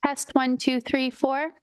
Test 1, 2, 3, 4.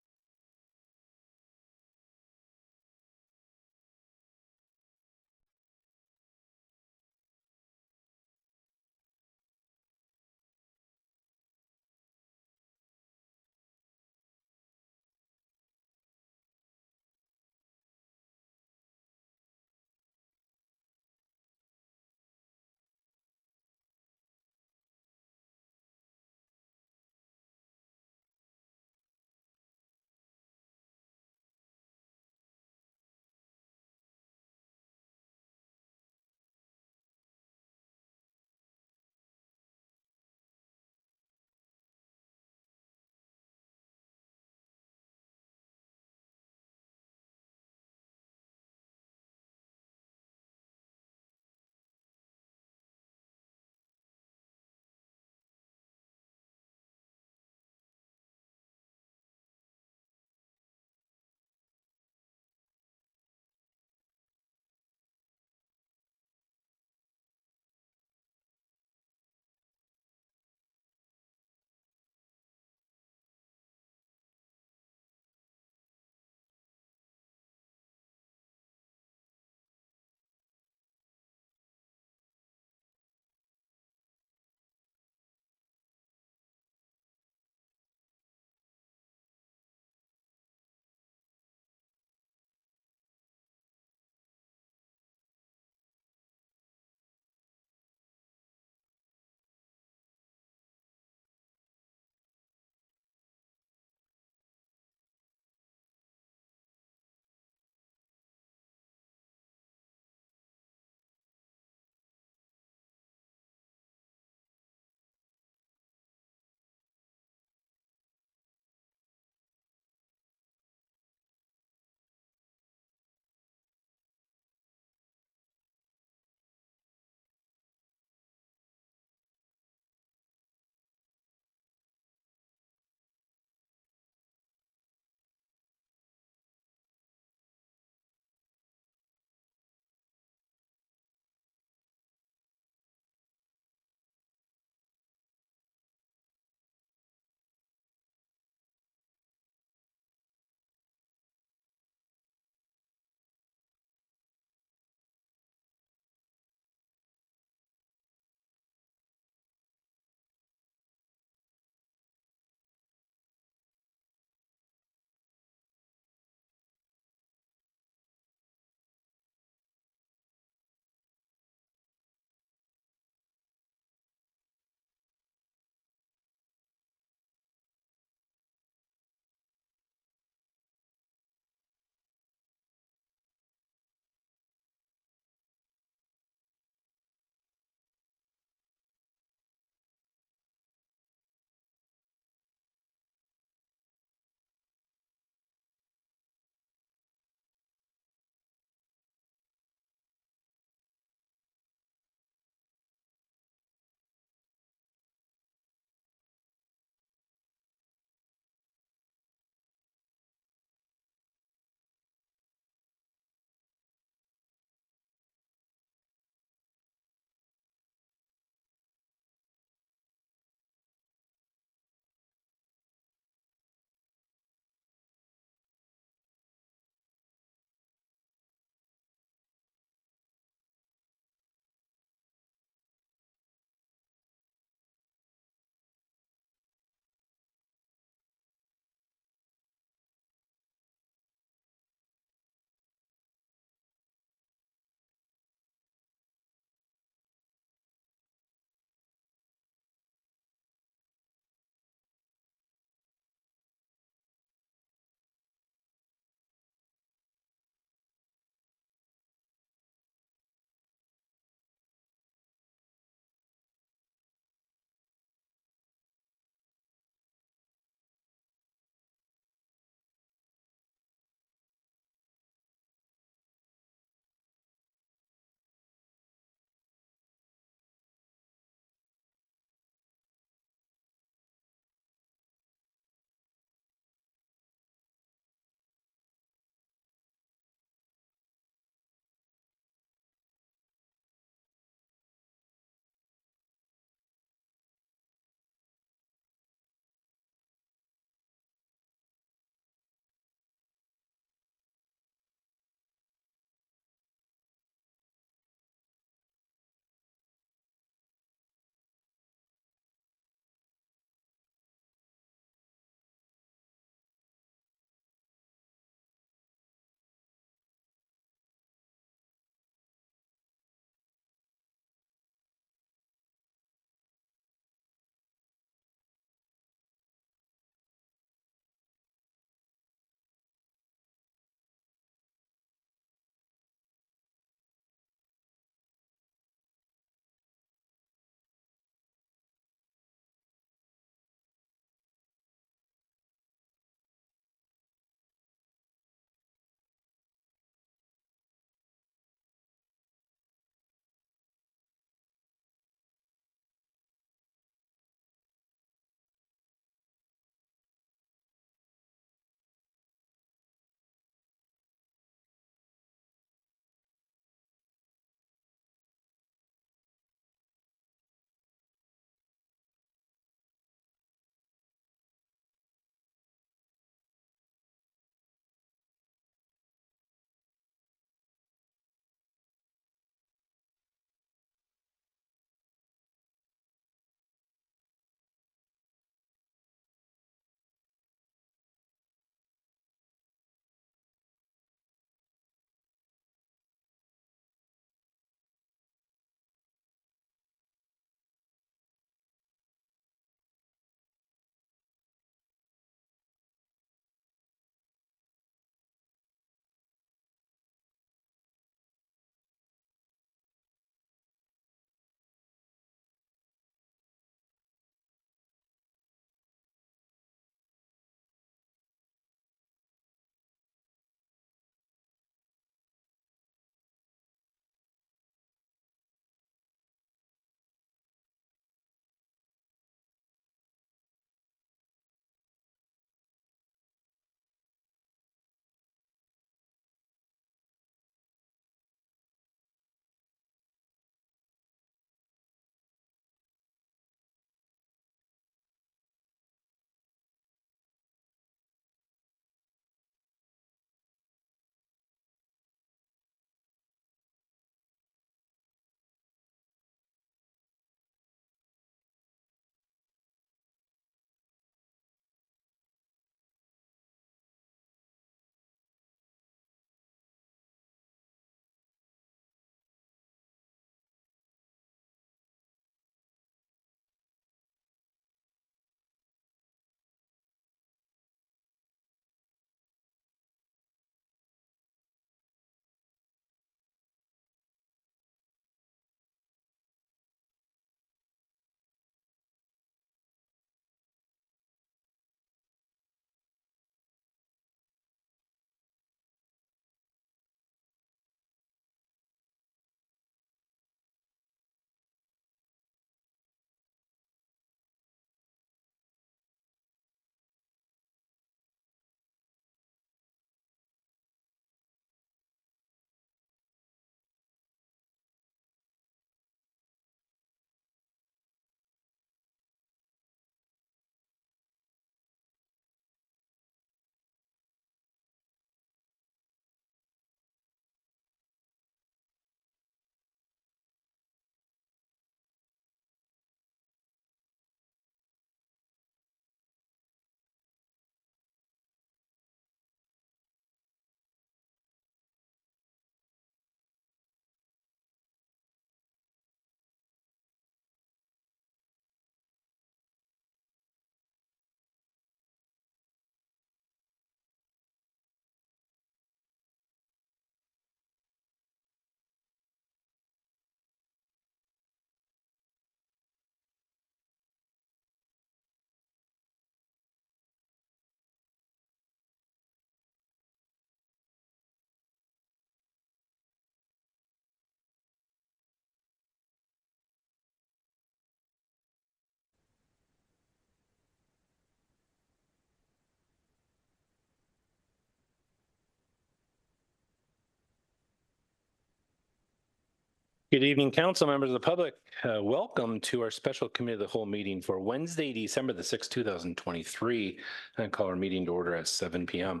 Good evening, council members of the public. Welcome to our special committee of the whole meeting for Wednesday, December the 6th, 2023, and call our meeting to order at 7 p.m.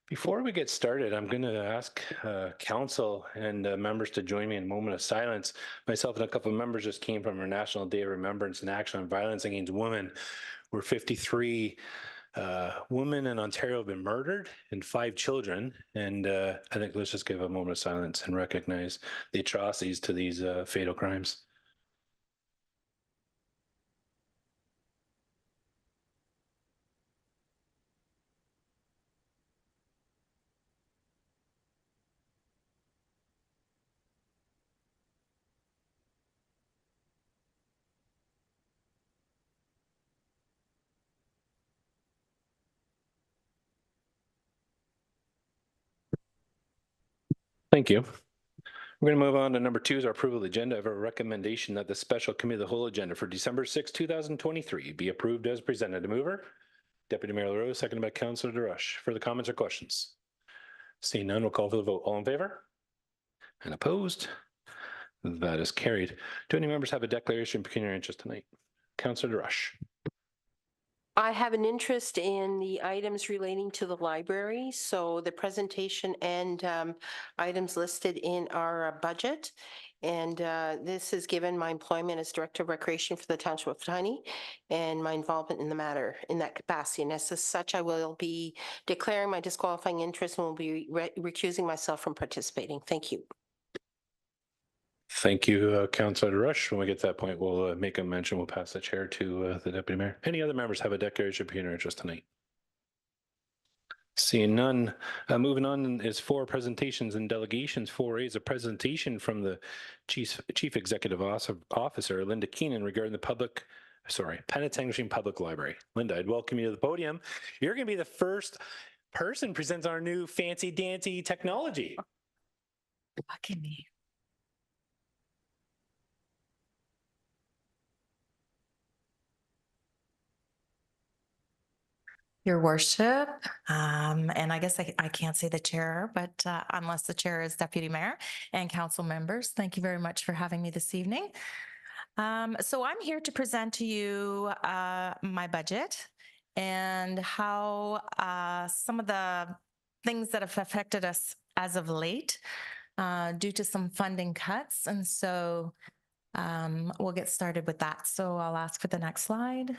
Before we get started, I'm going to ask council and members to join me in a moment of silence. Myself and a couple of members just came from our National Day of Remembrance and Action on Violence Against Women, where 53 women in Ontario have been murdered and 5 children. And I think let's just give a moment of silence and recognize the atrocities to these fatal crimes. Thank you. We're going to move on to number 2 is our approval of the agenda. I have a recommendation that the special committee of the whole agenda for December 6, 2023 be approved as presented. A mover, Deputy Mayor LaRose, seconded by Councillor DeRush. Further comments or questions? Seeing none, we'll call for the vote. All in favor? And opposed? That is carried. Do any members have a declaration of pecuniary interest tonight? Councillor DeRush. I have an interest in the items relating to the library. So the presentation and items listed in our budget. And this is given my employment as Director of Recreation for the Township of Tiny and my involvement in the matter in that capacity. And as such, I will be declaring my disqualifying interest and will be recusing myself from participating. Thank you. Thank you, Councillor DeRush. When we get to that point, we'll make a mention. We'll pass the chair to the Deputy Mayor. Any other members have a declaration of pecuniary interest tonight? Seeing none, moving on is 4 presentations and delegations. 4A is a presentation from the Chief Executive Officer, Linda Keenan, regarding the Penetanguishene Public Library. Linda, I'd welcome you to the podium. You're going to be the first person presents our new fancy dancy technology. Lucky me. Your worship, and I guess I can't say the chair, but unless the chair is Deputy Mayor and council members, thank you very much for having me this evening. So I'm here to present to you my budget and how some of the things that have affected us as of late due to some funding cuts. And so we'll get started with that. So I'll ask for the next slide.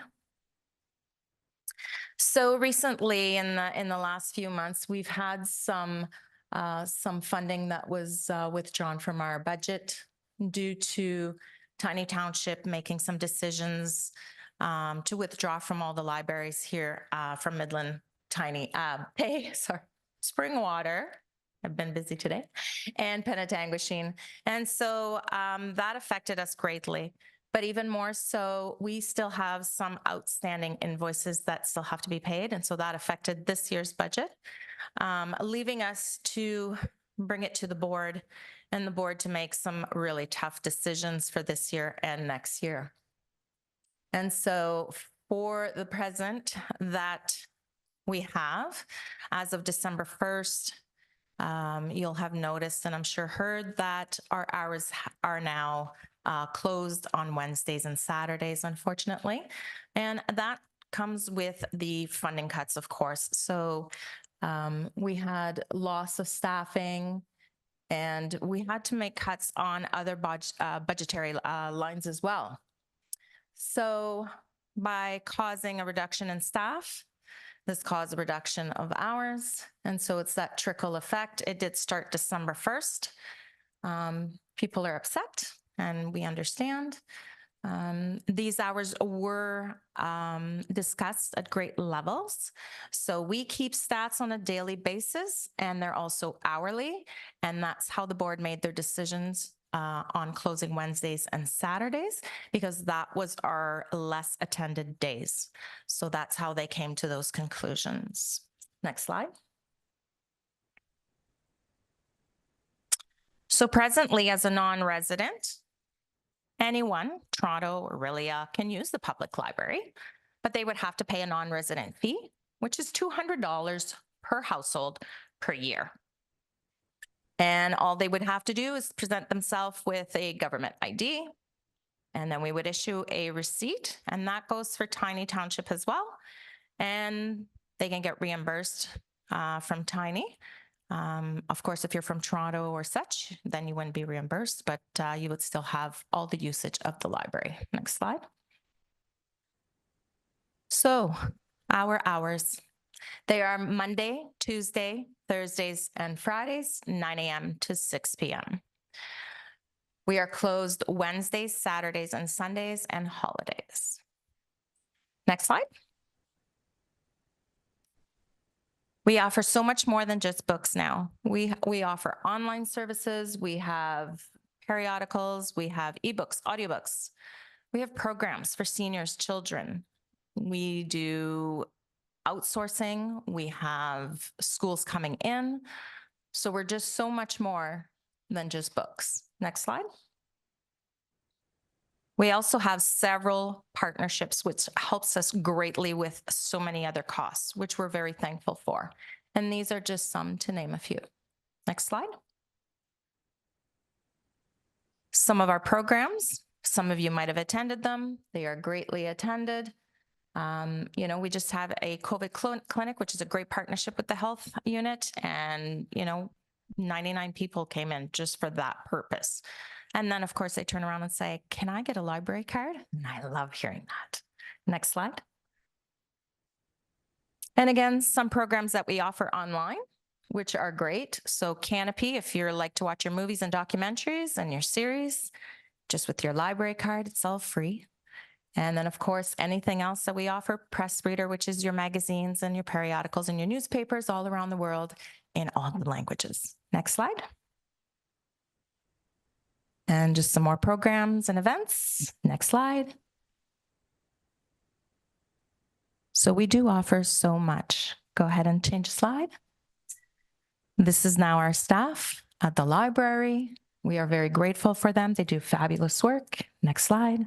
So recently, in the last few months, we've had some funding that was withdrawn from our budget due to Tiny Township making some decisions to withdraw from all the libraries here from Midland Tiny Springwater. I've been busy today, and Penetanguishene, and so that affected us greatly. But even more so, we still have some outstanding invoices that still have to be paid. And so that affected this year's budget, leaving us to bring it to the board and the board to make some really tough decisions for this year and next year. And so for the present that we have, as of December 1st, you'll have noticed, and I'm sure heard, that our hours are now closed on Wednesdays and Saturdays, unfortunately. And that comes with the funding cuts, of course. So we had loss of staffing, and we had to make cuts on other budgetary lines as well. So by causing a reduction in staff, this caused a reduction of hours. And so it's that trickle effect. It did start December 1st. People are upset, and we understand. These hours were discussed at great levels. So we keep stats on a daily basis, and they're also hourly. And that's how the board made their decisions on closing Wednesdays and Saturdays, because that was our less attended days. So that's how they came to those conclusions. Next slide. So presently, as a non-resident, anyone, Toronto or Orillia, can use the public library, but they would have to pay a non-resident fee, which is $200 per household per year. And all they would have to do is present themselves with a government ID. And then we would issue a receipt, and that goes for Tiny Township as well. And they can get reimbursed from Tiny. Of course, if you're from Toronto or such, then you wouldn't be reimbursed, but you would still have all the usage of the library. Next slide. So our hours, they are Monday, Tuesday, Thursdays, and Fridays, 9 a.m. to 6 p.m. We are closed Wednesdays, Saturdays, and Sundays, and holidays. Next slide. We offer so much more than just books now. We offer online services, we have periodicals, we have ebooks, audiobooks. We have programs for seniors, children. We do outsourcing, we have schools coming in. So we're just so much more than just books. Next slide. We also have several partnerships, which helps us greatly with so many other costs, which we're very thankful for. And these are just some to name a few. Next slide. Some of our programs, some of you might have attended them. They are greatly attended. We just have a COVID clinic, which is a great partnership with the health unit. And, 99 people came in just for that purpose. And then, of course, they turn around and say, can I get a library card? And I love hearing that. Next slide. And again, some programs that we offer online, which are great. So Canopy, if you like to watch your movies and documentaries and your series, just with your library card, it's all free. And then, of course, anything else that we offer, Press Reader, which is your magazines and your periodicals and your newspapers all around the world in all the languages. Next slide. And just some more programs and events. Next slide. So we do offer so much. Go ahead and change the slide. This is now our staff at the library. We are very grateful for them. They do fabulous work. Next slide.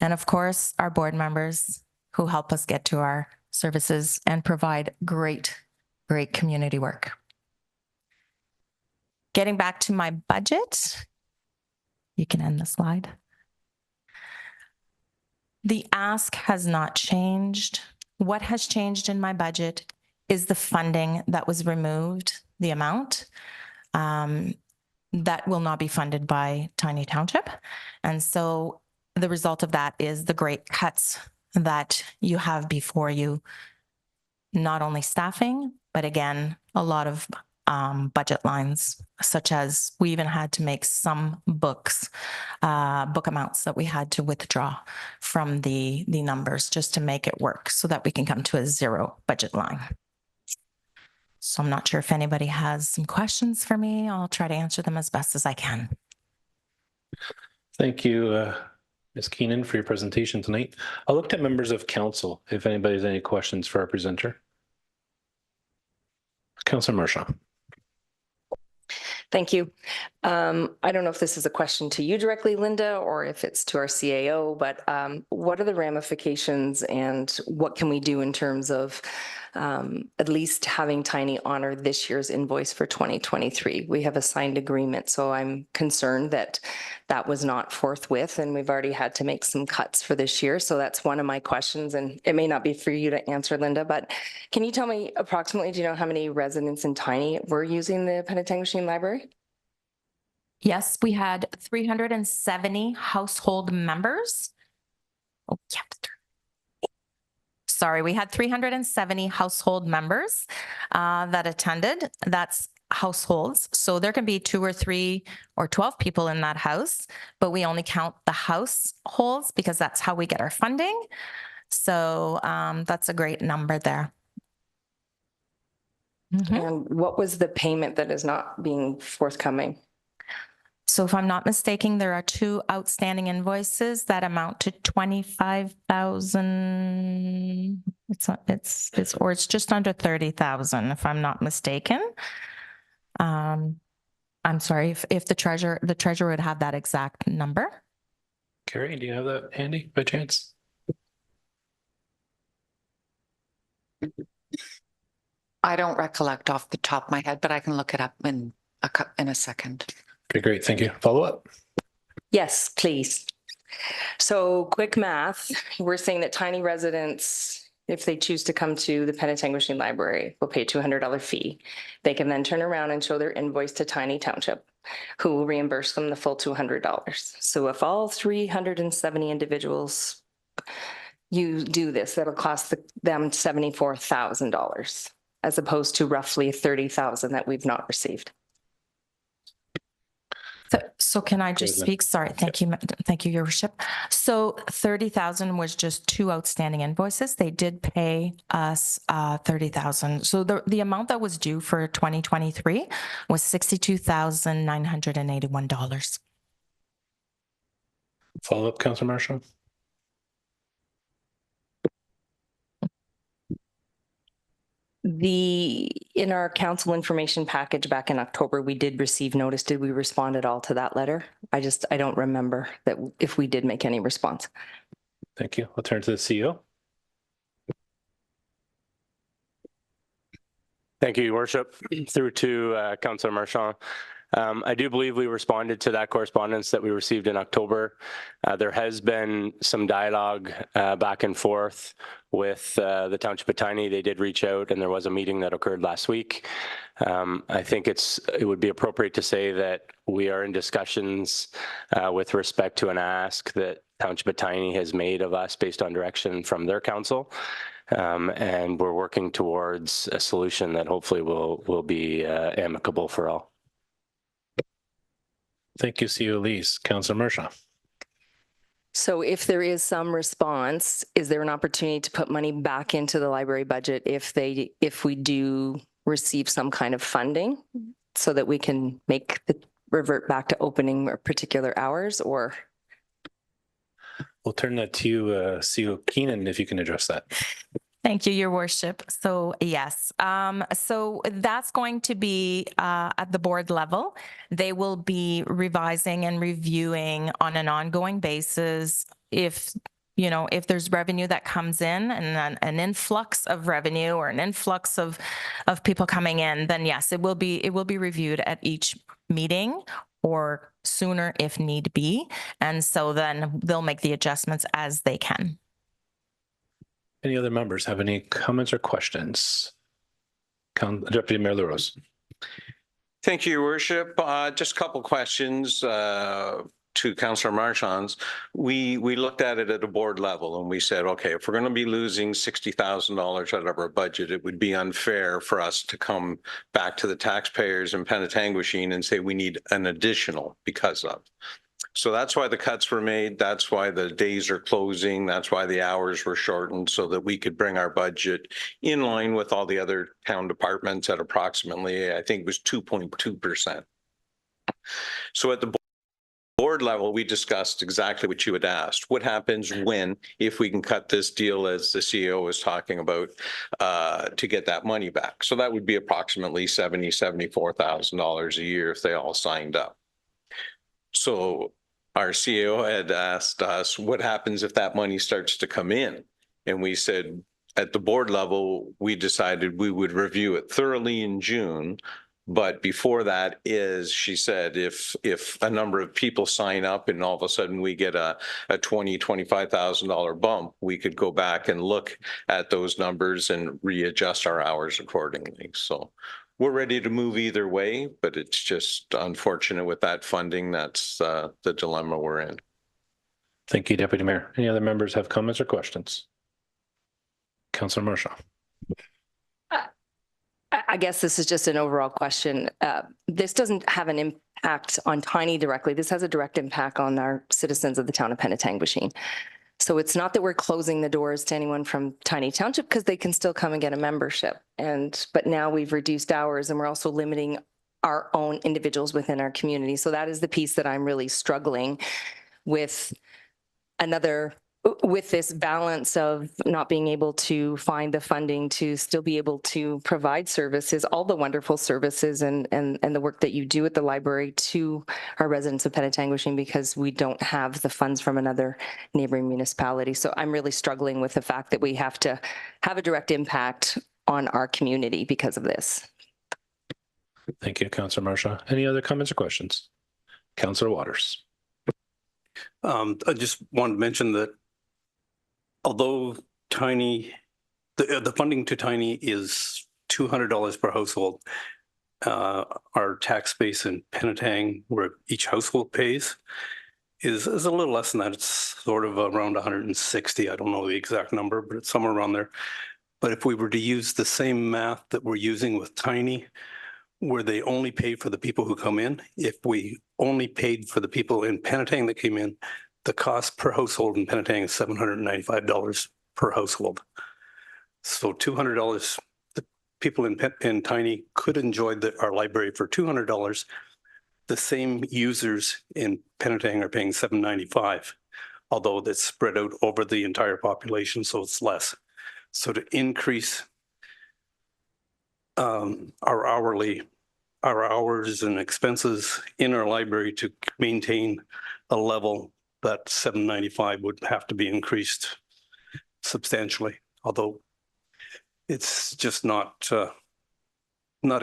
And of course, our board members who help us get to our services and provide great community work. Getting back to my budget, you can end the slide. The ask has not changed. What has changed in my budget is the funding that was removed, the amount that will not be funded by Tiny Township. And so the result of that is the great cuts that you have before you, not only staffing, but again, a lot of budget lines, such as we even had to make some book amounts that we had to withdraw from the numbers just to make it work so that we can come to a zero budget line. So I'm not sure if anybody has some questions for me. I'll try to answer them as best as I can. Thank you, Ms. Keenan, for your presentation tonight. I'll look to members of council if anybody has any questions for our presenter. Councillor Marchand. Thank you. I don't know if this is a question to you directly, Linda, or if it's to our CAO, but what are the ramifications and what can we do in terms of at least having Tiny honor this year's invoice for 2023? We have a signed agreement, so I'm concerned that that was not forthwith, and we've already had to make some cuts for this year. So that's one of my questions, and it may not be for you to answer, Linda, but can you tell me approximately, do you know how many residents in Tiny were using the Penetanguishene Library? Yes, we had 370 household members. Oh, yeah. Sorry, we had 370 household members that attended. That's households. So there can be 2 or 3 or 12 people in that house, but we only count the households because that's how we get our funding. So that's a great number there. And what was the payment that is not being forthcoming? So if I'm not mistaken, there are 2 outstanding invoices that amount to 25,000. It's just under 30,000, if I'm not mistaken. I'm sorry if the treasurer would have that exact number. Carrie, do you have that handy by chance? I don't recollect off the top of my head, but I can look it up and in a second. Okay, great. Thank you. Follow up? Yes, please. So quick math, we're saying that tiny residents, if they choose to come to the Penetanguishene Library, will pay a $200 fee. They can then turn around and show their invoice to Tiny Township, who will reimburse them the full $200. So if all 370 individuals you do this, that'll cost them $74,000 as opposed to roughly $30,000 that we've not received. So can I just President. speak? Sorry, thank you, thank you, Your Worship. So 30,000 was just 2 outstanding invoices. They did pay us 30,000. So the amount that was due for 2023 was $62,981. Follow up, Councillor Marshall? In our council information package back in October, we did receive notice. Did we respond at all to that letter? I don't remember that if we did make any response. Thank you. I'll turn to the CEO. Thank you, Your Worship. Through to Councillor Marchand. I do believe we responded to that correspondence that we received in October. There has been some dialogue back and forth with the Township of Tiny. They did reach out and there was a meeting that occurred last week. I think it would be appropriate to say that we are in discussions with respect to an ask that Township of Tiny has made of us based on direction from their council. And we're working towards a solution that hopefully will be amicable for all. Thank you, CEO Elise. Councillor Marchand. So if there is some response, is there an opportunity to put money back into the library budget if we do receive some kind of funding so that we can revert back to opening particular hours, or? We'll turn that to you, CEO Keenan, if you can address that. Thank you, Your Worship. So yes, so that's going to be at the board level. They will be revising and reviewing on an ongoing basis if there's revenue that comes in and an influx of revenue or an influx of people coming in, then yes, it will be reviewed at each meeting or sooner if need be. And so then they'll make the adjustments as they can. Any other members have any comments or questions? Deputy Mayor LaRose. Thank you, Your Worship. Just a couple questions to Councillor Marchand's. We looked at it at a board level and we said, okay, if we're going to be losing $60,000 out of our budget, it would be unfair for us to come back to the taxpayers in Penetanguishene and say we need an additional because of. So that's why the cuts were made. That's why the days are closing. That's why the hours were shortened so that we could bring our budget in line with all the other town departments at approximately, I think it was 2.2%. So at the board level, we discussed exactly what you had asked. What happens if we can cut this deal, as the CEO was talking about, to get that money back? So that would be approximately $74,000 a year if they all signed up. So our CEO had asked us, what happens if that money starts to come in? And we said, at the board level, we decided we would review it thoroughly in June. But before that she said, if a number of people sign up and all of a sudden we get a $20,000-$25,000 bump, we could go back and look at those numbers and readjust our hours accordingly. So we're ready to move either way, but it's just unfortunate with that funding. That's the dilemma we're in. Thank you, Deputy Mayor. Any other members have comments or questions? Councillor Marchand. I guess this is just an overall question. This doesn't have an impact on Tiny directly. This has a direct impact on our citizens of the town of Penetanguishene. So it's not that we're closing the doors to anyone from Tiny Township because they can still come and get a membership. But now we've reduced hours and we're also limiting our own individuals within our community. So that is the piece that I'm really struggling with with this balance of not being able to find the funding to still be able to provide services, all the wonderful services and the work that you do at the library to our residents of Penetanguishene, because we don't have the funds from another neighboring municipality. So I'm really struggling with the fact that we have to have a direct impact on our community because of this. Thank you, Councillor Marchand. Any other comments or questions? Councillor Waters. I just wanted to mention that although the funding to Tiny is $200 per household, our tax base in Penetang, where each household pays, is a little less than that. It's sort of around 160. I don't know the exact number, but it's somewhere around there. But if we were to use the same math that we're using with Tiny, where they only pay for the people who come in, if we only paid for the people in Penetang that came in, the cost per household in Penetang is $795 per household. So $200, the people in Tiny could enjoy our library for $200. The same users in Penetang are paying $795, although that's spread out over the entire population, so it's less. So to increase our hours and expenses in our library to maintain a level, that $795 would have to be increased substantially, although it's just not a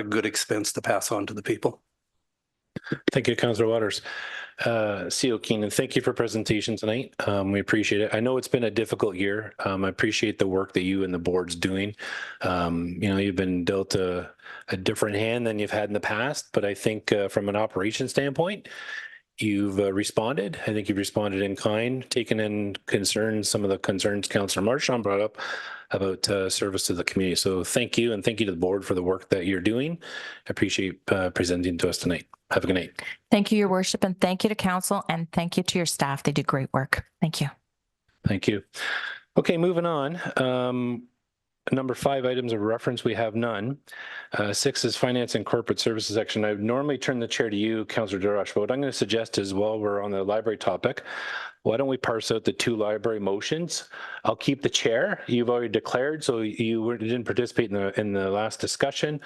good expense to pass on to the people. Thank you, Councillor Waters. CEO Keenan, thank you for presentation tonight. We appreciate it. I know it's been a difficult year. I appreciate the work that you and the board's doing. You've been dealt a different hand than you've had in the past, but I think from an operation standpoint, you've responded. I think you've responded in kind, taken in concern some of the concerns Councillor Marchand brought up about service to the community. So thank you, and thank you to the board for the work that you're doing. I appreciate presenting to us tonight. Have a good night. Thank you, Your Worship, and thank you to council, and thank you to your staff. They do great work. Thank you. Thank you. Okay, moving on. Number 5, items of reference, we have none. 6 is finance and corporate services section. I would normally turn the chair to you, Councillor Darash, but what I'm going to suggest is, while we're on the library topic, why don't we parse out the 2 library motions? I'll keep the chair. You've already declared, so you didn't participate in the last discussion,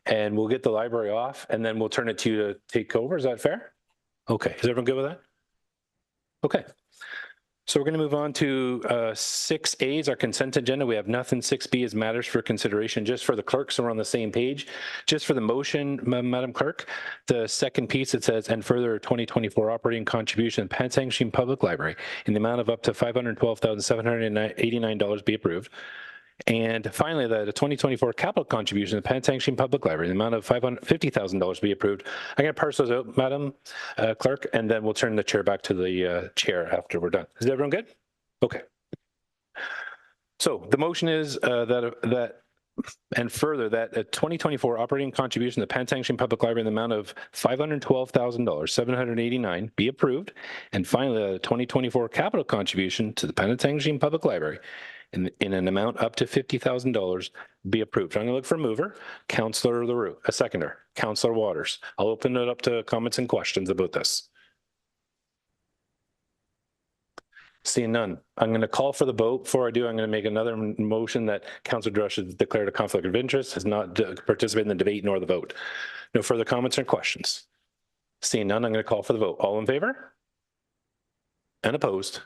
and we'll get the library off, and then we'll turn it to you to take over. Is that fair? Okay. Is everyone good with that? Okay. So we're going to move on to 6A is our consent agenda. We have nothing. 6B is matters for consideration. Just for the clerk, so we're on the same page. Just for the motion, Madam Clerk, the second piece, it says, and further 2024 operating contribution Penetang Public Library in the amount of up to $512,789 be approved. And finally, the 2024 capital contribution to Penetang Public Library in the amount of $550,000 be approved. I'm going to parse those out, Madam Clerk, and then we'll turn the chair back to the chair after we're done. Is everyone good? Okay. So the motion is that and further that a 2024 operating contribution to Penetang Public Library in the amount of $512,789 be approved. And finally, the 2024 capital contribution to the Penetang Public Library in an amount up to $50,000 be approved. I'm going to look for a mover, Councillor Leroux, a seconder, Councillor Waters. I'll open it up to comments and questions about this. Seeing none, I'm going to call for the vote. Before I do, I'm going to make another motion that Councillor Drush has declared a conflict of interest, has not participated in the debate nor the vote. No further comments or questions. Seeing none, I'm going to call for the vote. All in favor? And opposed?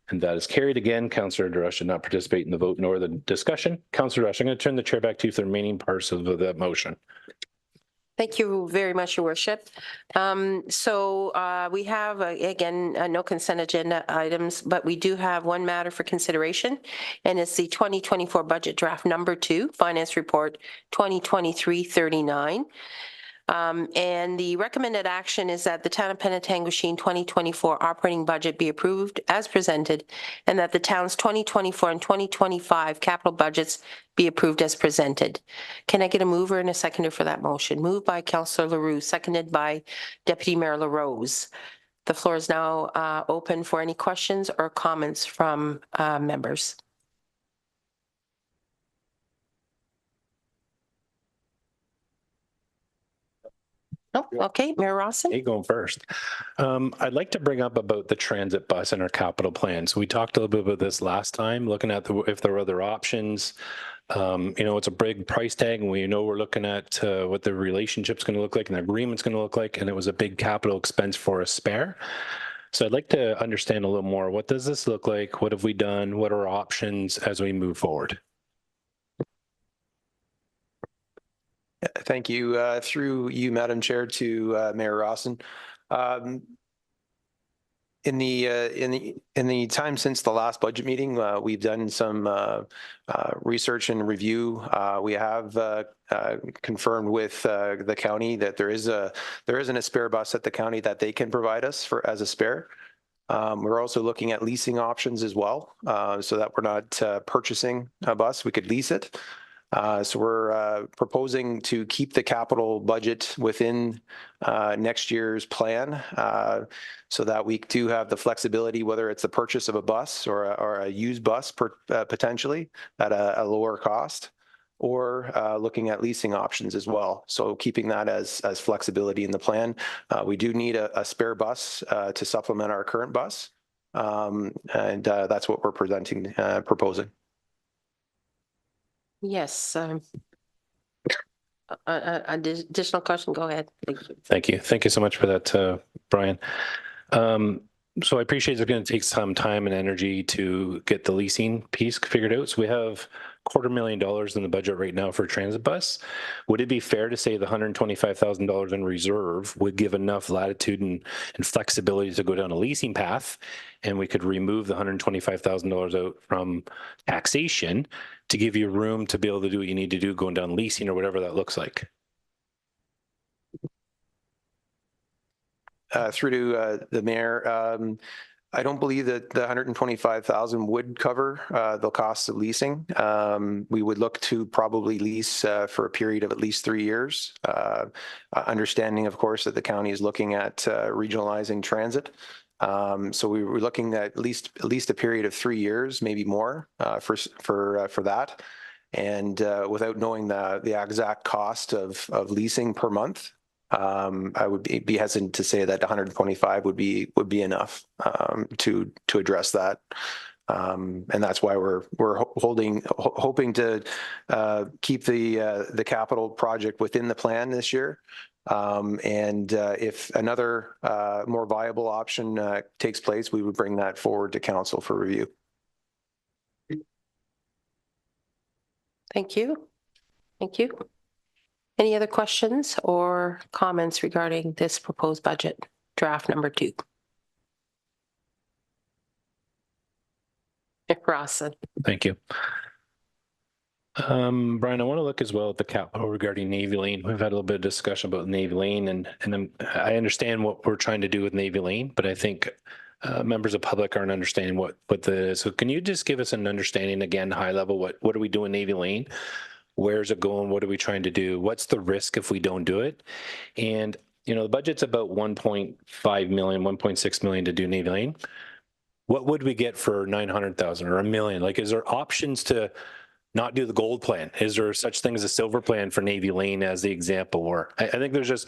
And that is carried again. Councillor Drush did not participate in the vote nor the discussion. Councillor Drush, I'm going to turn the chair back to you for the remaining parts of the motion. Thank you very much, Your Worship. We have, again, no consent agenda items, but we do have one matter for consideration, and it's the 2024 budget draft number 2, Finance Report 2023-39. And the recommended action is that the Town of Penetanguishene 2024 operating budget be approved as presented, and that the town's 2024 and 2025 capital budgets be approved as presented. Can I get a mover and a seconder for that motion? Moved by Councillor Leroux, seconded by Deputy Mayor LaRose. The floor is now open for any questions or comments from members. Oh, okay, Mayor Rawson. Hey, going first. I'd like to bring up about the transit bus and our capital plans. We talked a little bit about this last time, looking at if there were other options. It's a big price tag, and we're looking at what the relationship's going to look like and the agreement's going to look like, and it was a big capital expense for a spare. So I'd like to understand a little more. What does this look like? What have we done? What are our options as we move forward? Thank you. Through you, Madam Chair, to Mayor Rawson. In the time since the last budget meeting, we've done some research and review. We have confirmed with the county that there isn't a spare bus at the county that they can provide us for as a spare. We're also looking at leasing options as well, so that we're not purchasing a bus. We could lease it. So we're proposing to keep the capital budget within next year's plan, so that we do have the flexibility, whether it's the purchase of a bus or a used bus potentially at a lower cost, or looking at leasing options as well. So keeping that as flexibility in the plan. We do need a spare bus to supplement our current bus, and that's what we're proposing. Yes. Additional question, go ahead. Thank you. Thank you. Thank you so much for that, Brian. So I appreciate it's going to take some time and energy to get the leasing piece figured out. So we have $250,000 in the budget right now for transit bus. Would it be fair to say the $125,000 in reserve would give enough latitude and flexibility to go down a leasing path, and we could remove the $125,000 out from taxation to give you room to be able to do what you need to do going down leasing or whatever that looks like? Through to the mayor, I don't believe that the 125,000 would cover the cost of leasing. We would look to probably lease for a period of at least 3 years. Understanding, of course, that the county is looking at regionalizing transit. So we were looking at least a period of 3 years, maybe more, for that. And without knowing the exact cost of leasing per month, I would be hesitant to say that 125 would be enough to address that, and that's why we're hoping to keep the capital project within the plan this year. And if another more viable option takes place, we would bring that forward to council for review. Thank you. Thank you. Any other questions or comments regarding this proposed budget, draft number 2? Rawson. Thank you. Brian, I want to look as well at the capital regarding Navy Lane. We've had a little bit of discussion about Navy Lane, and I understand what we're trying to do with Navy Lane, but I think members of public aren't understanding what so can you just give us an understanding again, high level, what are we doing Navy Lane? Where's it going? What are we trying to do? What's the risk if we don't do it? And, you know, the budget's about 1.5 million, 1.6 million to do Navy Lane. What would we get for 900,000 or $1 million? Like, is there options to not do the gold plan? Is there such thing as a silver plan for Navy Lane as the example? Or I think there's just,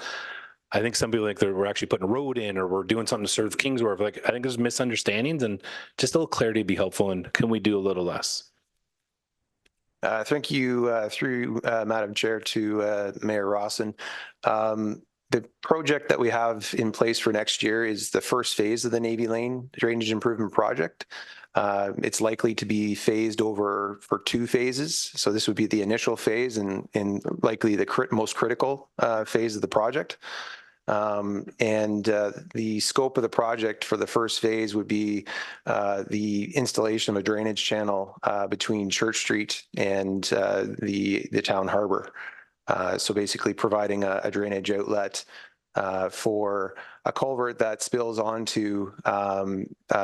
I think some people think that we're actually putting a road in or we're doing something to serve Kings Wharf. Like, I think there's misunderstandings, and just a little clarity would be helpful. And can we do a little less? Thank you, through Madam Chair, to Mayor Rawson. The project that we have in place for next year is the first phase of the Navy Lane Drainage Improvement Project. It's likely to be phased over for 2 phases. So this would be the initial phase and likely the most critical phase of the project. The scope of the project for the first phase would be the installation of a drainage channel between Church Street and the town harbor. So basically providing a drainage outlet for a culvert that spills onto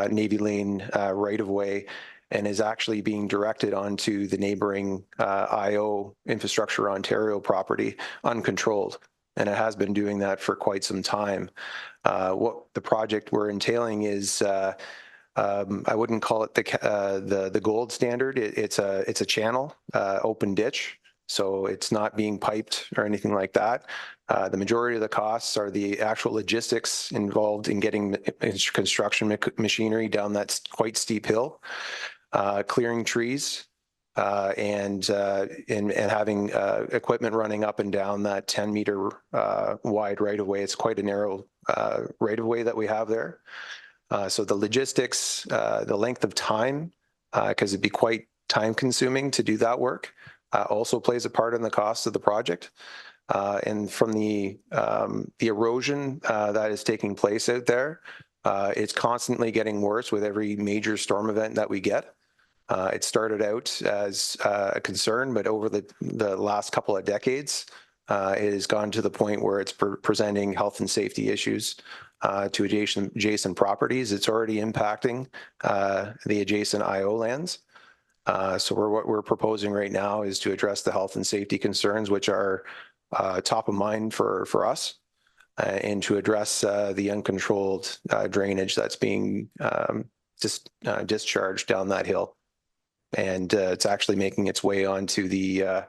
Navy Lane right-of-way and is actually being directed onto the neighboring IO Infrastructure Ontario property uncontrolled. And it has been doing that for quite some time. What the project we're entailing is, I wouldn't call it the gold standard. It's a channel, open ditch. So it's not being piped or anything like that. The majority of the costs are the actual logistics involved in getting construction machinery down that quite steep hill, clearing trees, and having equipment running up and down that 10-meter wide right-of-way. It's quite a narrow right-of-way that we have there. So the logistics, the length of time, because it'd be quite time-consuming to do that work, also plays a part in the cost of the project. And from the erosion that is taking place out there, it's constantly getting worse with every major storm event that we get. It started out as a concern, but over the last couple of decades, it has gone to the point where it's presenting health and safety issues to adjacent properties. It's already impacting the adjacent IO lands. So what we're proposing right now is to address the health and safety concerns, which are top of mind for us, and to address the uncontrolled drainage that's being discharged down that hill. And it's actually making its way onto the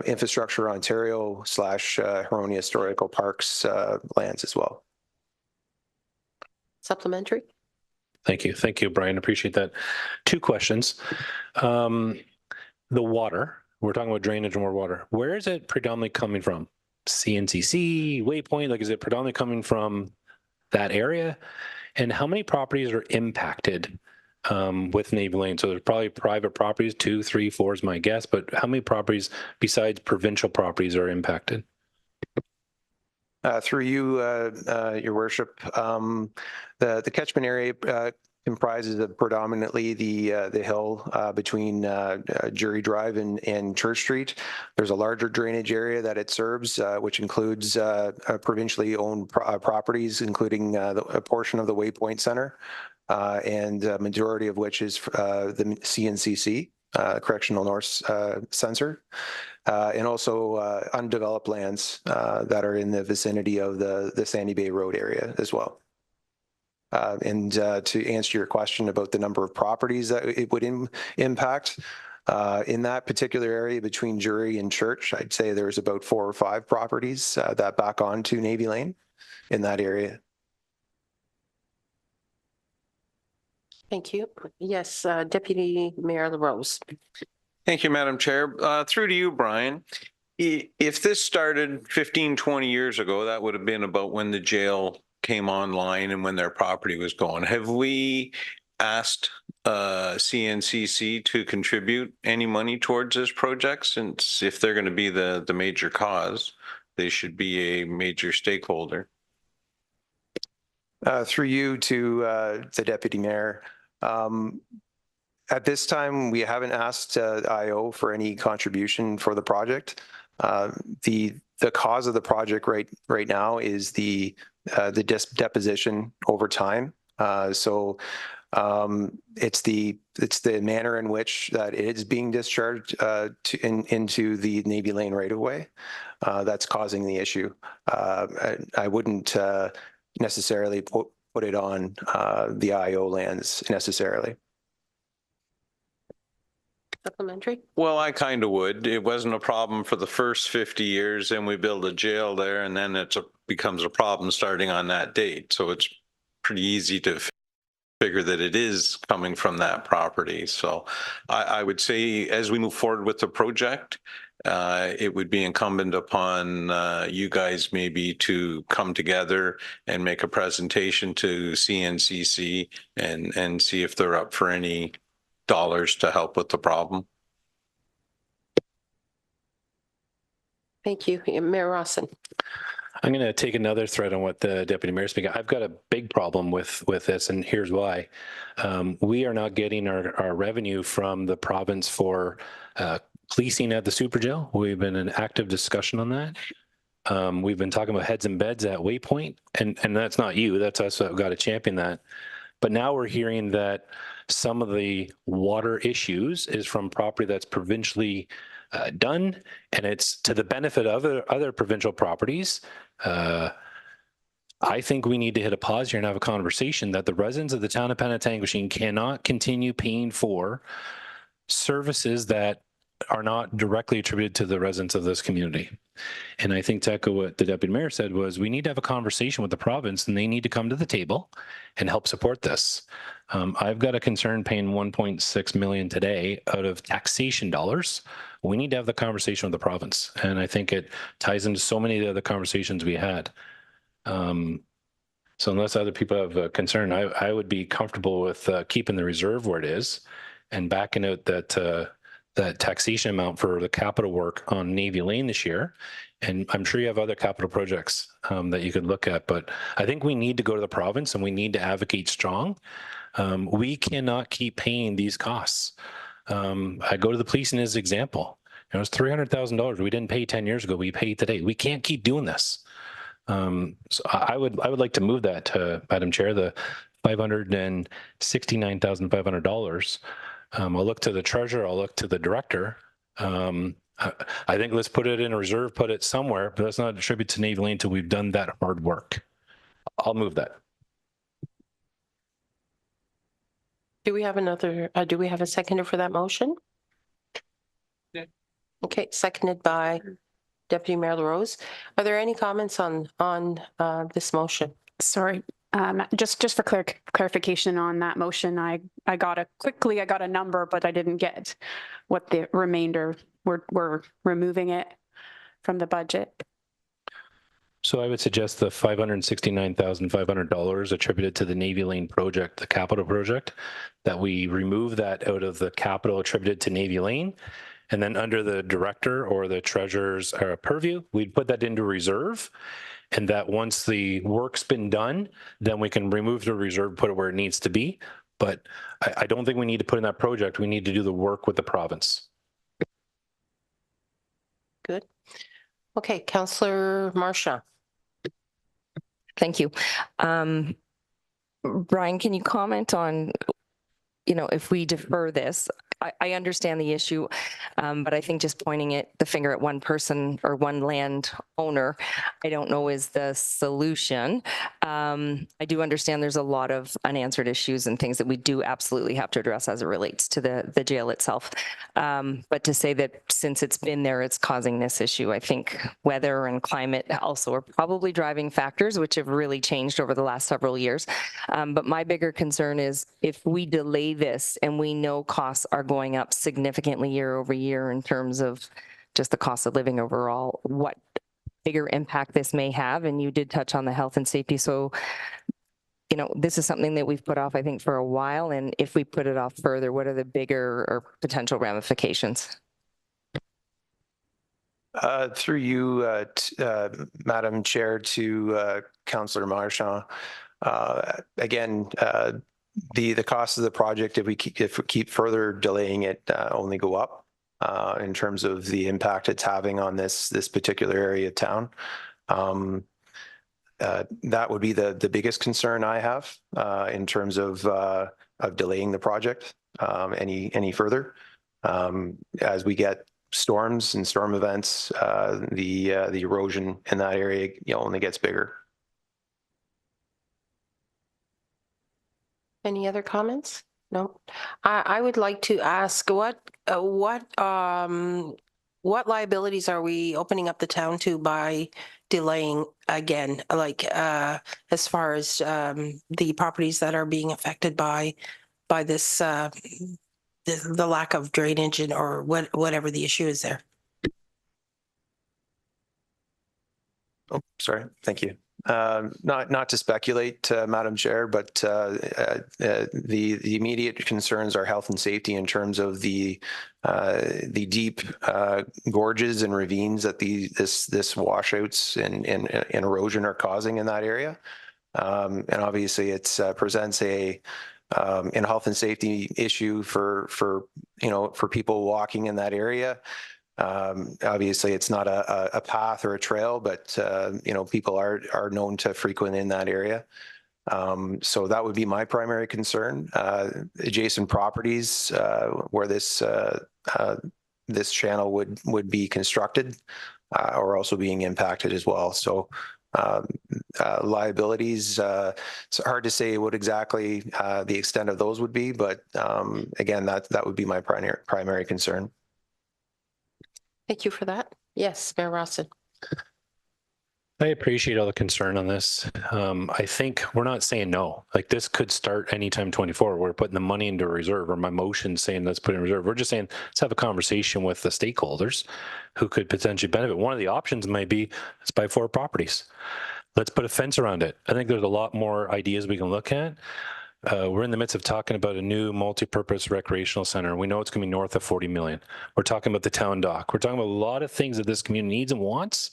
Infrastructure Ontario / Huronia Historical Parks lands as well. Supplementary? Thank you. Thank you, Brian. Appreciate that. 2 questions. The water, we're talking about drainage and more water. Where is it predominantly coming from? CNCC, Waypoint, like is it predominantly coming from that area? And how many properties are impacted with Navy Lane? So there's probably private properties, 2, 3, 4 is my guess, but how many properties besides provincial properties are impacted? Through you, Your Worship, the catchment area comprises of predominantly the hill between Jury Drive and Church Street. There's a larger drainage area that it serves, which includes provincially owned properties, including a portion of the Waypoint Center, and a majority of which is the CNCC. Correctional North Censor, and also undeveloped lands that are in the vicinity of the Sandy Bay Road area as well. And to answer your question about the number of properties that it would impact, in that particular area between Jury and Church, I'd say there's about 4 or 5 properties that back onto Navy Lane in that area. Thank you. Yes, Deputy Mayor LaRose. Thank you, Madam Chair. Through to you, Brian. If this started 15, 20 years ago, that would have been about when the jail came online and when their property was going. Have we asked CNCC to contribute any money towards this project? Since if they're going to be the major cause, they should be a major stakeholder. Through you to the Deputy Mayor. At this time, we haven't asked IO for any contribution for the project. The cause of the project right now is the deposition over time. So it's the manner in which that it is being discharged into the Navy Lane right of way that's causing the issue. I wouldn't necessarily put it on the IO lands necessarily. Supplementary? Well, I kind of would. It wasn't a problem for the first 50 years, and we build a jail there, and then it becomes a problem starting on that date. So it's pretty easy to figure that it is coming from that property. So I would say as we move forward with the project, it would be incumbent upon you guys maybe to come together and make a presentation to CNCC and see if they're up for any dollars to help with the problem. Thank you. Mayor Rawson. I'm going to take another thread on what the Deputy Mayor speaking. I've got a big problem with this, and here's why. We are not getting our revenue from the province for policing at the super jail. We've been in active discussion on that. We've been talking about heads and beds at Waypoint, and that's not you. That's us that have got to champion that. But now we're hearing that some of the water issues is from property that's provincially done, and it's to the benefit of other provincial properties. I think we need to hit a pause here and have a conversation that the residents of the town of Penetanguishene cannot continue paying for services that are not directly attributed to the residents of this community. And I think to echo what the Deputy Mayor said was we need to have a conversation with the province, and they need to come to the table and help support this. I've got a concern paying 1.6 million today out of taxation dollars. We need to have the conversation with the province. And I think it ties into so many of the other conversations we had. So unless other people have a concern, I would be comfortable with keeping the reserve where it is and backing out that taxation amount for the capital work on Navy Lane this year, And I'm sure you have other capital projects that you could look at, but I think we need to go to the province and we need to advocate strong. We cannot keep paying these costs. I go to the police in his example. It was $300,000 we didn't pay 10 years ago. We pay today. We can't keep doing this. So I would like to move that to, Madam Chair, the $569,500. I'll look to the treasurer. I'll look to the director. I think let's put it in a reserve, put it somewhere, but let's not attribute to Navy Lane until we've done that hard work. I'll move that. Do we have do we have a seconder for that motion? Yeah. Okay, seconded by Deputy Mayor LaRose. Are there any comments on this motion? Sorry, just for clarification on that motion, I got a number, but I didn't get what the remainder, we're removing it from the budget. So I would suggest the $569,500 attributed to the Navy Lane project, the capital project, that we remove that out of the capital attributed to Navy Lane. And then under the director or the treasurer's purview, we'd put that into reserve. And that once the work's been done, then we can remove the reserve, put it where it needs to be. But I don't think we need to put in that project. We need to do the work with the province. Good. Okay, Councillor Marchand. Thank you. Brian, can you comment on, if we defer this? I understand the issue, but I think just pointing the finger at one person or one land owner, I don't know is the solution. I do understand there's a lot of unanswered issues and things that we do absolutely have to address as it relates to the jail itself. But to say that since it's been there, it's causing this issue, I think weather and climate also are probably driving factors, which have really changed over the last several years. But my bigger concern is if we delay this and we know costs are going up significantly year over year in terms of just the cost of living overall, what bigger impact this may have. And you did touch on the health and safety. So, this is something that we've put off, I think, for a while. And if we put it off further, what are the bigger or potential ramifications? Through you, Madam Chair, to Councillor Marchand. Again, the cost of the project, if we keep further delaying it, only go up in terms of the impact it's having on this particular area of town. That would be the biggest concern I have in terms of delaying the project any further. As we get storms and storm events, the erosion in that area only gets bigger. Any other comments? No. I would like to ask what liabilities are we opening up the town to by delaying again? Like as far as the properties that are being affected by this the lack of drainage or whatever the issue is there. Oh, sorry. Thank you. Not to speculate, Madam Chair, but the immediate concerns are health and safety in terms of the deep gorges and ravines that this washouts and erosion are causing in that area. And obviously it presents a health and safety issue for people walking in that area. Obviously it's not a path or a trail, but people are known to frequent in that area. So that would be my primary concern. Adjacent properties where this channel would be constructed are also being impacted as well. So liabilities, it's hard to say what exactly the extent of those would be, but again, that would be my primary concern. Thank you for that. Yes, Mayor Rawson. I appreciate all the concern on this. I think we're not saying no. Like this could start anytime 24. We're putting the money into a reserve, or my motion saying let's put it in reserve. We're just saying let's have a conversation with the stakeholders who could potentially benefit. One of the options might be let's buy 4 properties. Let's put a fence around it. I think there's a lot more ideas we can look at. We're in the midst of talking about a new multi-purpose recreational center. We know it's going to be north of 40 million. We're talking about the town dock. We're talking about a lot of things that this community needs and wants.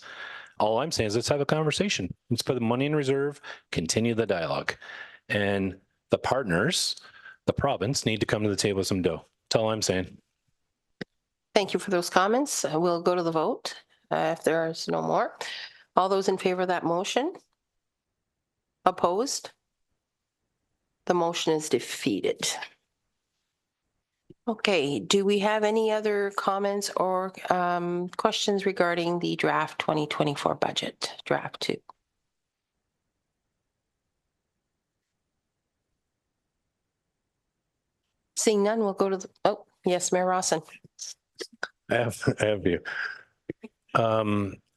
All I'm saying is let's have a conversation. Let's put the money in reserve, continue the dialogue. And the partners, the province, need to come to the table with some dough. That's all I'm saying. Thank you for those comments. We'll go to the vote if there is no more. All those in favor of that motion? Opposed? The motion is defeated. Okay, do we have any other comments or questions regarding the draft 2024 budget, draft 2? Seeing none, we'll go to the, oh, yes, Mayor Rawson. I have you.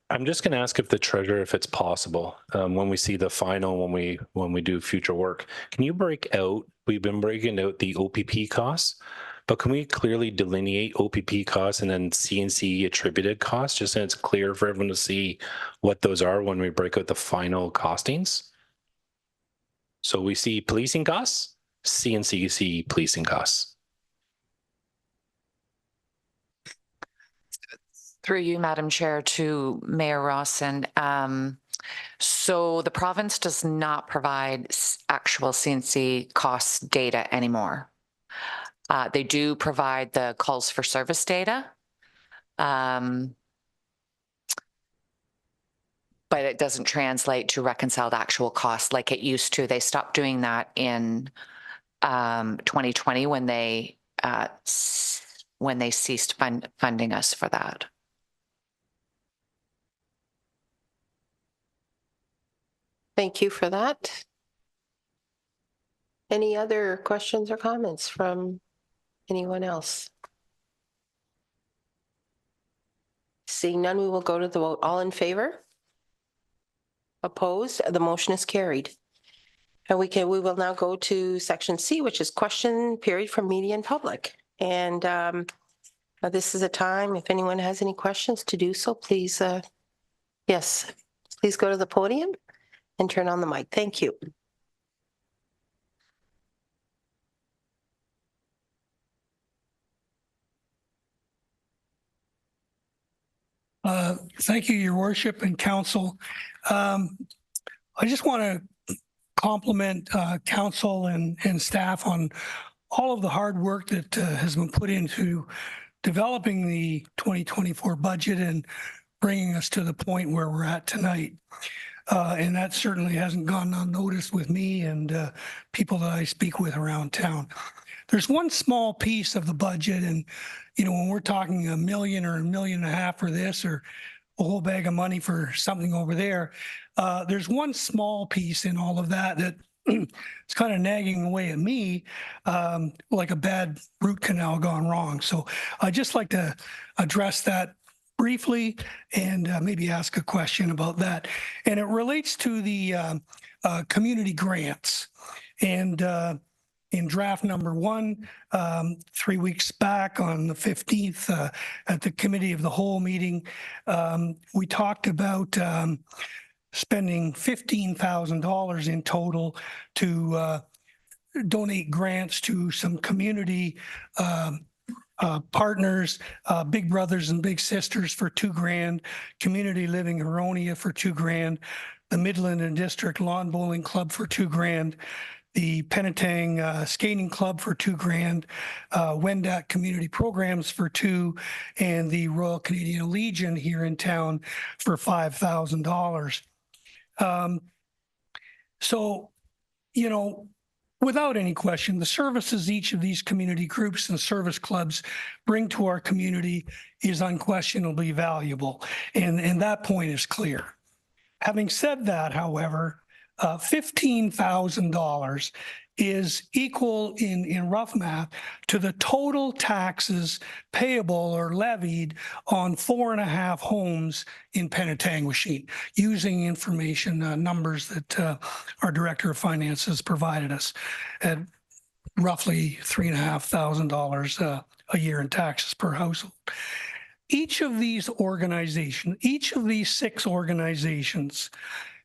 I'm just going to ask if the treasurer, if it's possible, when we see the final, when we do future work, can you break out? We've been breaking out the OPP costs, but can we clearly delineate OPP costs and then CNC attributed costs, just so it's clear for everyone to see what those are when we break out the final costings? So we see policing costs, CNC policing costs. Through you, Madam Chair, to Mayor Rawson. So the province does not provide actual CNC cost data anymore. They do provide the calls for service data, but it doesn't translate to reconciled actual costs like it used to. They stopped doing that in 2020 when they ceased funding us for that. Thank you for that. Any other questions or comments from anyone else? Seeing none, we will go to the vote. All in favor? Opposed? The motion is carried. And we will now go to section C, which is question period for media and public. And this is a time, if anyone has any questions to do so, please, yes, please go to the podium and turn on the mic. Thank you. Thank you, Your Worship and Council. I just want to compliment Council and staff on all of the hard work that has been put into developing the 2024 budget and bringing us to the point where we're at tonight. And that certainly hasn't gone unnoticed with me and people that I speak with around town. There's one small piece of the budget, and you know, when we're talking $1 million or $1.5 million for this, or a whole bag of money for something over there, there's one small piece in all of that that it's kind of nagging away at me, like a bad root canal gone wrong. So I'd just like to address that briefly and maybe ask a question about that. And it relates to the community grants. And in draft number 1, 3 weeks back on the 15th at the Committee of the Whole meeting, we talked about spending $15,000 in total to donate grants to some community partners, Big Brothers and Big Sisters for $2,000, Community Living Huronia for $2,000, the Midland and District Lawn Bowling Club for $2,000, the Penetang Skating Club for $2,000, Wendat Community Programs for $2,000, and the Royal Canadian Legion here in town for $5,000. So, you know, without any question, the services each of these community groups and service clubs bring to our community is unquestionably valuable, and that point is clear. Having said that, however, $15,000 is equal in rough math to the total taxes payable or levied on 4.5 homes in Penetanguishene, using information numbers that our Director of Finance has provided us at roughly $3,500 a year in taxes per household. Each of these organizations, each of these 6 organizations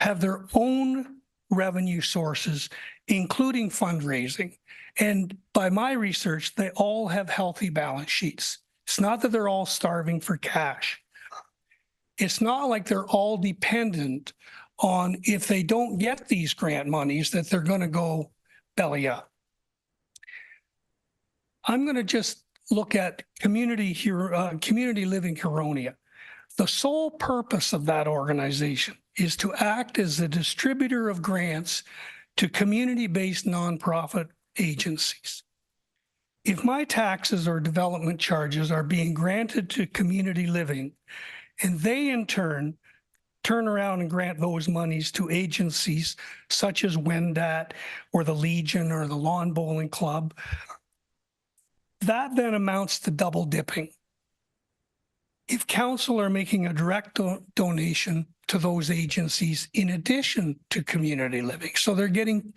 have their own revenue sources, including fundraising. And by my research, they all have healthy balance sheets. It's not that they're all starving for cash. It's not like they're all dependent on if they don't get these grant monies that they're going to go belly up. I'm going to just look at Community Living Huronia. The sole purpose of that organization is to act as a distributor of grants to community-based nonprofit agencies. If my taxes or development charges are being granted to community living, and they in turn turn around and grant those monies to agencies such as Wendat or the Legion or the Lawn Bowling Club, that then amounts to double dipping. If council are making a direct donation to those agencies in addition to community living, so they're getting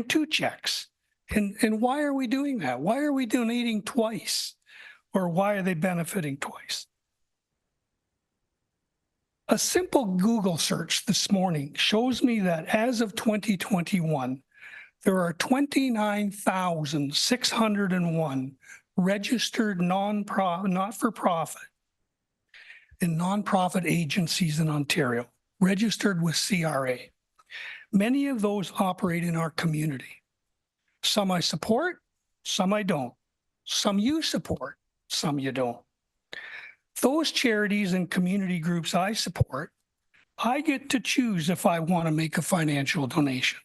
two checks. And why are we doing that? Why are we donating twice? Or why are they benefiting twice? A simple Google search this morning shows me that as of 2021, there are 29,601 registered not-for-profit and nonprofit agencies in Ontario, registered with CRA. Many of those operate in our community. Some I support, some I don't. Some you support, some you don't. Those charities and community groups I support, I get to choose if I want to make a financial donation.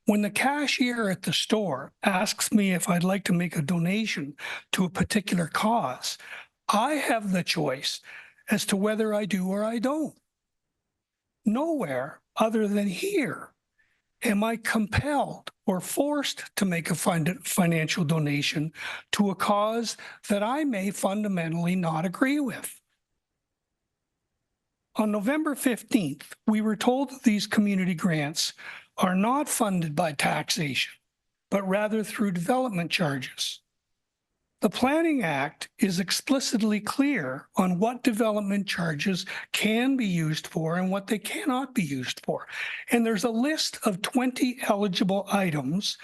When the cashier at the store asks me if I'd like to make a donation to a particular cause, I have the choice as to whether I do or I don't. Nowhere other than here am I compelled or forced to make a financial donation to a cause that I may fundamentally not agree with. On November 15th, we were told that these community grants are not funded by taxation, but rather through development charges. The Planning Act is explicitly clear on what development charges can be used for and what they cannot be used for. And there's a list of 20 eligible items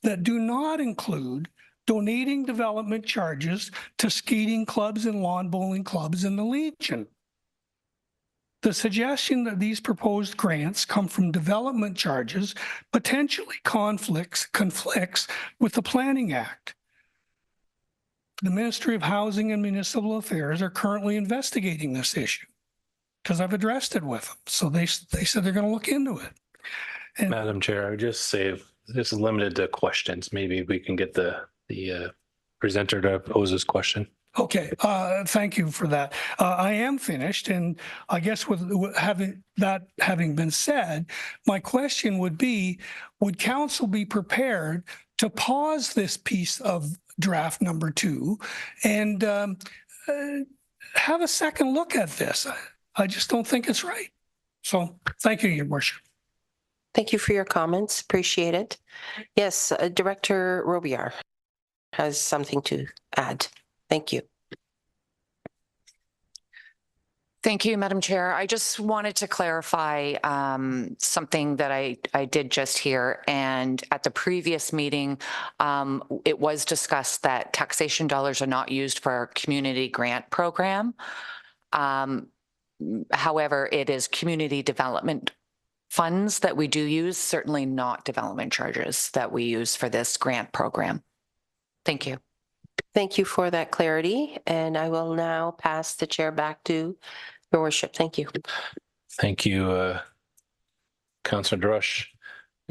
that do not include donating development charges to skating clubs and lawn bowling clubs in the Legion. The suggestion that these proposed grants come from development charges potentially conflicts with the Planning Act. The Ministry of Housing and Municipal Affairs are currently investigating this issue because I've addressed it with them. So they said they're going to look into it. And Madam Chair, I would just say if this is limited to questions, maybe we can get the presenter to pose this question. okay, thank you for that. I am finished, and I guess with having been said, my question would be, would council be prepared to pause this piece of draft number 2 and have a second look at this? I just don't think it's right. So thank you, Your Worship. Thank you for your comments. Appreciate it. Yes, Director Robillard has something to add. Thank you. Thank you, Madam Chair. I just wanted to clarify something that I did just hear. And at the previous meeting, it was discussed that taxation dollars are not used for our community grant program. However, it is community development funds that we do use, certainly not development charges that we use for this grant program. Thank you. Thank you for that clarity. And I will now pass the chair back to Your Worship. Thank you. Thank you, Councillor Drush.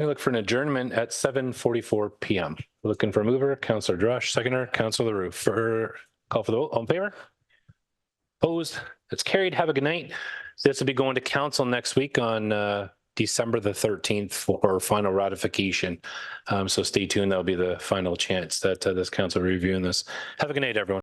I look for an adjournment at 7:44 p.m. Looking for a mover, Councillor Drush, seconder, Councillor LaRue. For call for the vote. All in favor? Opposed? That's carried. Have a good night. This will be going to council next week on December the 13th for final ratification. So stay tuned. That'll be the final chance that this council reviewing this. Have a good night, everyone.